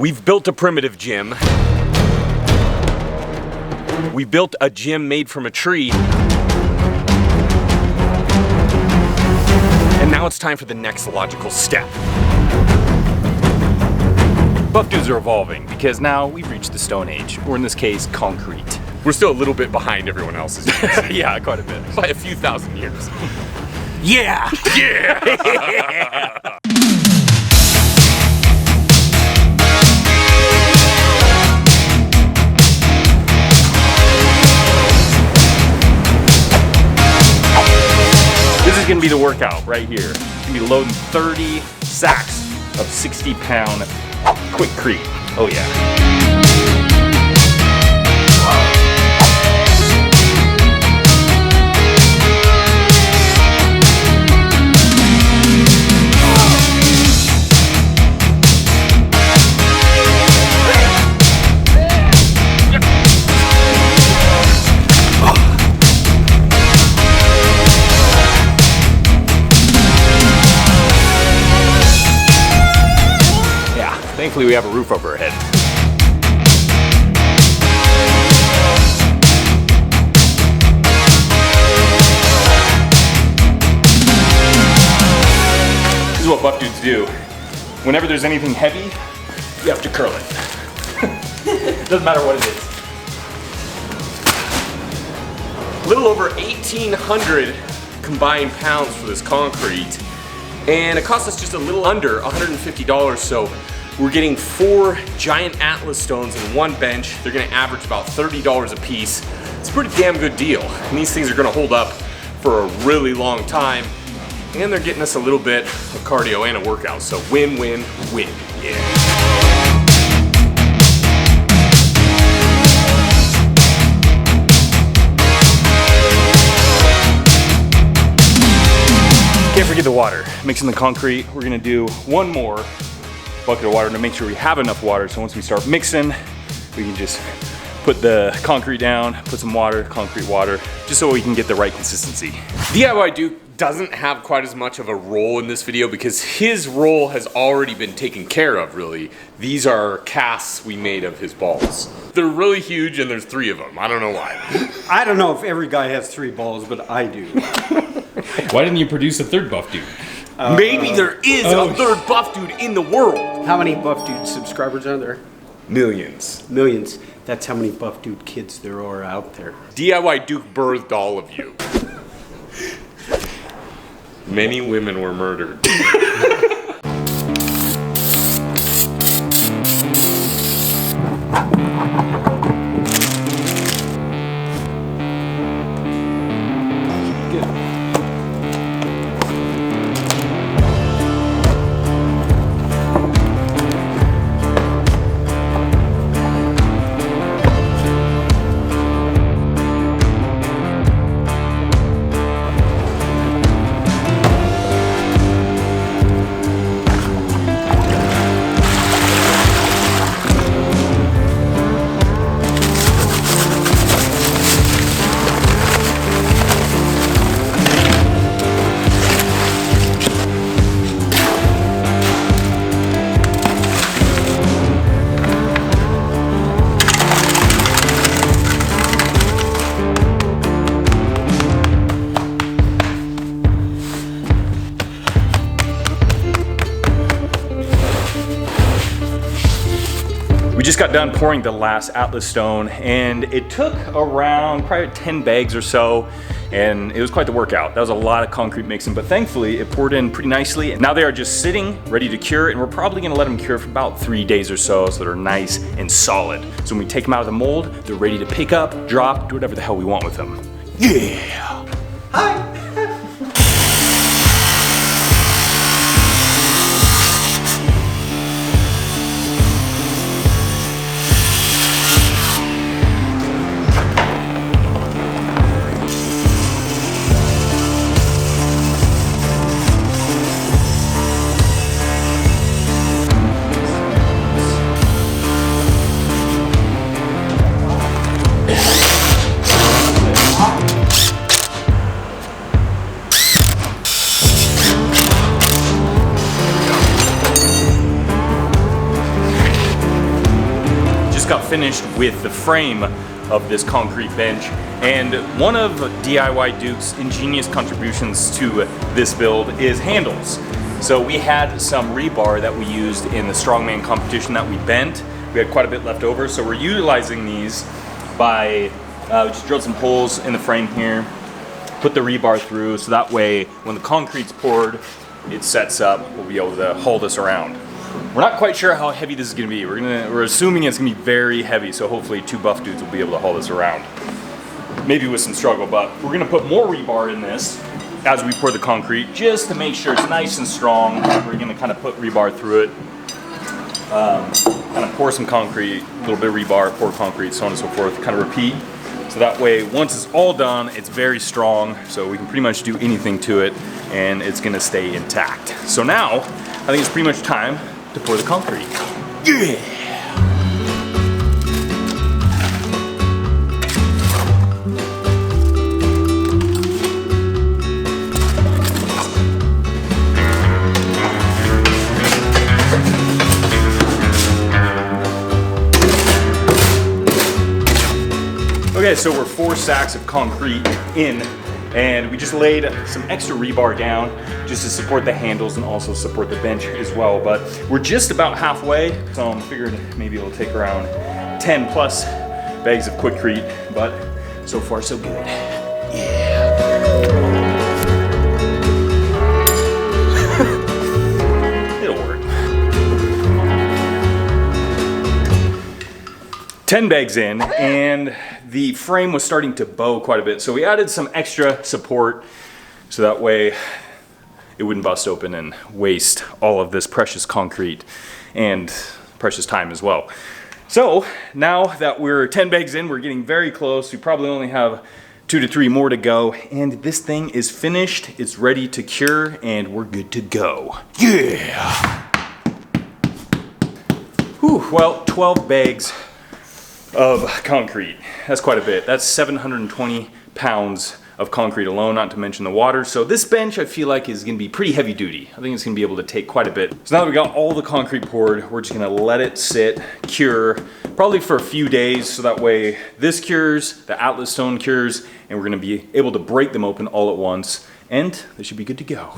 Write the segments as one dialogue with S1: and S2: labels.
S1: We've built a primitive gym. We built a gym made from a tree. And now it's time for the next logical step.
S2: Buff dudes are evolving because now we've reached the Stone Age, or in this case, concrete.
S1: We're still a little bit behind everyone else, as you can see.
S2: Yeah, quite a bit.
S1: By a few thousand years.
S2: Yeah!
S1: Yeah!
S2: This is gonna be the workout right here. It's gonna be loading 30 sacks of 60-pound quickcrete. Oh yeah. Thankfully, we have a roof over our head. This is what buff dudes do. Whenever there's anything heavy, you have to curl it. Doesn't matter what it is.
S1: A little over 1,800 combined pounds for this concrete. And it cost us just a little under $150, so we're getting 4 giant Atlas stones in one bench. They're gonna average about $30 a piece. It's a pretty damn good deal. And these things are gonna hold up for a really long time. And they're getting us a little bit of cardio and a workout. So win, win, win, yeah.
S2: Can't forget the water. Mixing the concrete, we're gonna do one more bucket of water to make sure we have enough water, so once we start mixing, we can just put the concrete down, put some water, concrete water, just so we can get the right consistency.
S1: DIY Duke doesn't have quite as much of a role in this video because his role has already been taken care of, really. These are casts we made of his balls. They're really huge and there's 3 of them. I don't know why.
S3: I don't know if every guy has 3 balls, but I do.
S4: Why didn't you produce a third buff dude?
S1: Maybe there is a third buff dude in the world.
S3: How many Buff Dude subscribers are there?
S1: Millions.
S3: Millions. That's how many Buff Dude kids there are out there.
S1: DIY Duke birthed all of you. Many women were murdered.
S2: We just got done pouring the last Atlas stone, and it took around probably 10 bags or so, and it was quite the workout. That was a lot of concrete mixing, but thankfully it poured in pretty nicely. And now they are just sitting, ready to cure, and we're probably gonna let them cure for about 3 days or so they're nice and solid. So when we take them out of the mold, they're ready to pick up, drop, do whatever the hell we want with them. Yeah!
S3: Hi!
S2: just got finished with the frame of this concrete bench, and one of DIY Duke's ingenious contributions to this build is handles. So we had some rebar that we used in the strongman competition that we bent. We had quite a bit left over, so we're utilizing these by just drilled some holes in the frame here, put the rebar through, so that way when the concrete's poured, it sets up, we'll be able to haul this around. We're not quite sure how heavy this is gonna be. We're assuming it's gonna be very heavy, so hopefully 2 buff dudes will be able to haul this around. Maybe with some struggle, but we're gonna put more rebar in this as we pour the concrete, just to make sure it's nice and strong. We're gonna kind of put rebar through it, kind of pour some concrete, a little bit of rebar, pour concrete, so on and so forth, kind of repeat. So that way, once it's all done, it's very strong, so we can pretty much do anything to it, and it's gonna stay intact. So now, I think it's pretty much time to pour the concrete. Yeah! Okay, so we're 4 sacks of concrete in, and we just laid some extra rebar down just to support the handles and also support the bench as well. But we're just about halfway, so I'm figuring maybe it'll take around 10 plus bags of Quikrete, but so far so good. Yeah. 10 bags in, and the frame was starting to bow quite a bit, so we added some extra support so that way it wouldn't bust open and waste all of this precious concrete and precious time as well. So now that we're 10 bags in, we're getting very close. We probably only have 2 to 3 more to go, and this thing is finished, it's ready to cure, and we're good to go. Yeah! Whew, well, 12 bags of concrete. That's quite a bit. That's 720 pounds of concrete alone, not to mention the water. So this bench I feel like is gonna be pretty heavy duty. I think it's gonna be able to take quite a bit. So now that we got all the concrete poured, we're just gonna let it sit, cure, probably for a few days, so that way this cures, the Atlas stone cures, and we're gonna be able to break them open all at once, and they should be good to go.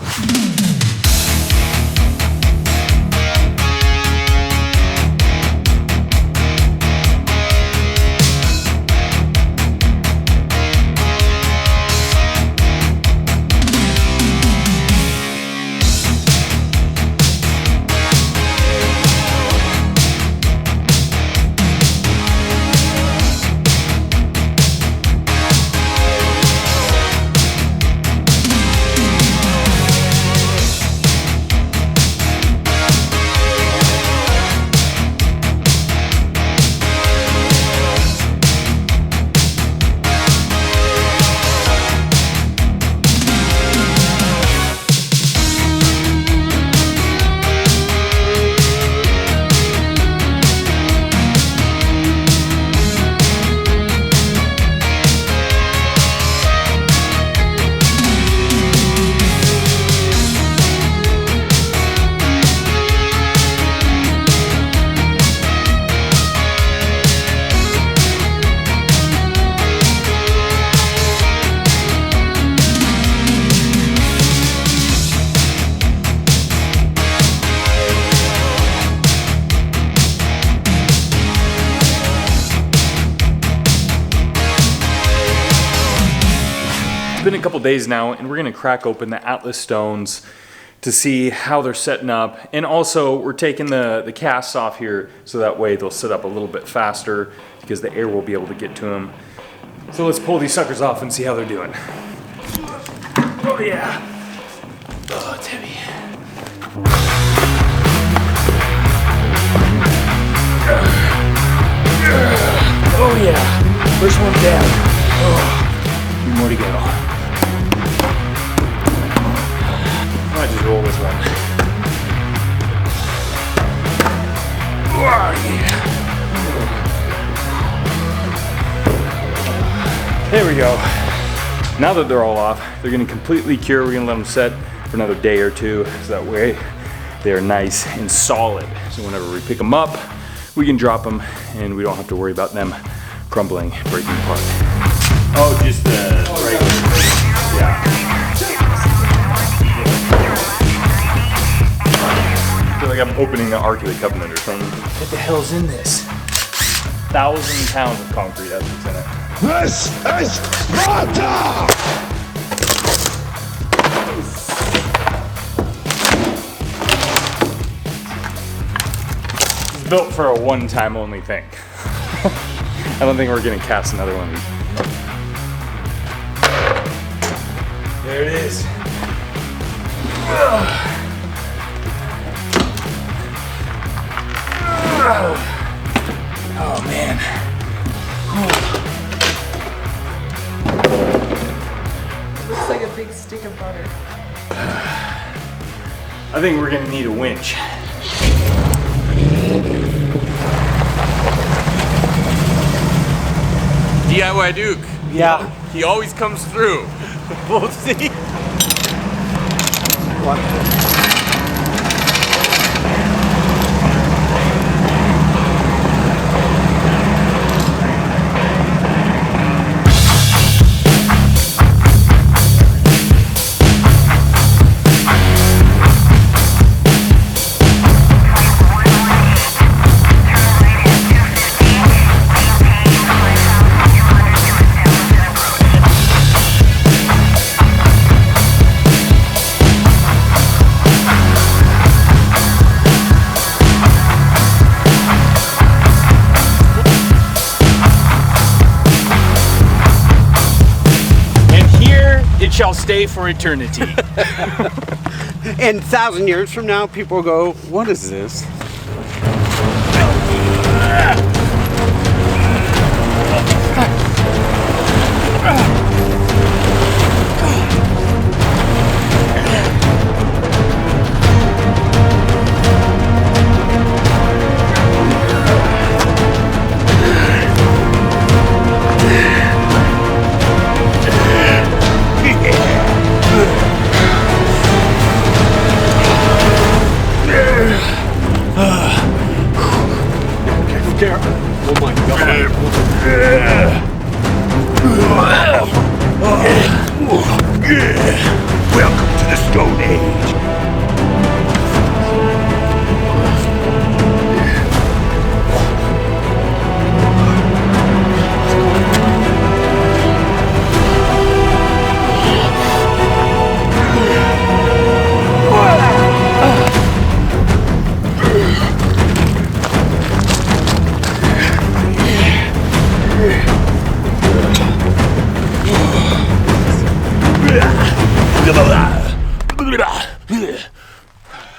S2: It's been a couple days now, and we're gonna crack open the Atlas stones to see how they're setting up. And also we're taking the casts off here so that way they'll set up a little bit faster because the air will be able to get to them. So let's pull these suckers off and see how they're doing. Oh yeah. Oh, it's heavy. Oh yeah. First one down. Oh, 2 more to go. I might just roll this one. Oh, yeah. There we go. Now that they're all off, they're gonna completely cure. We're gonna let them set for another day or 2, so that way they're nice and solid. So whenever we pick them up, we can drop them and we don't have to worry about them crumbling, breaking apart.
S1: Oh, just the yeah.
S2: I feel like I'm opening the Ark of the Covenant or something. What the hell's in this? 1,000 pounds of concrete, that's what's in it.
S5: This is Sparta!
S2: It's built for a one-time only thing. I don't think we're gonna cast another one of these. There it is. Oh man.
S6: Looks like a big stick of butter.
S2: I think we're gonna need a winch.
S1: DIY Duke.
S3: Yeah.
S1: He always comes through.
S3: We'll see.
S2: It shall stay for eternity.
S3: And 1,000 years from now, people will go, what is this? Oh my God.
S5: Welcome to the Stone Age.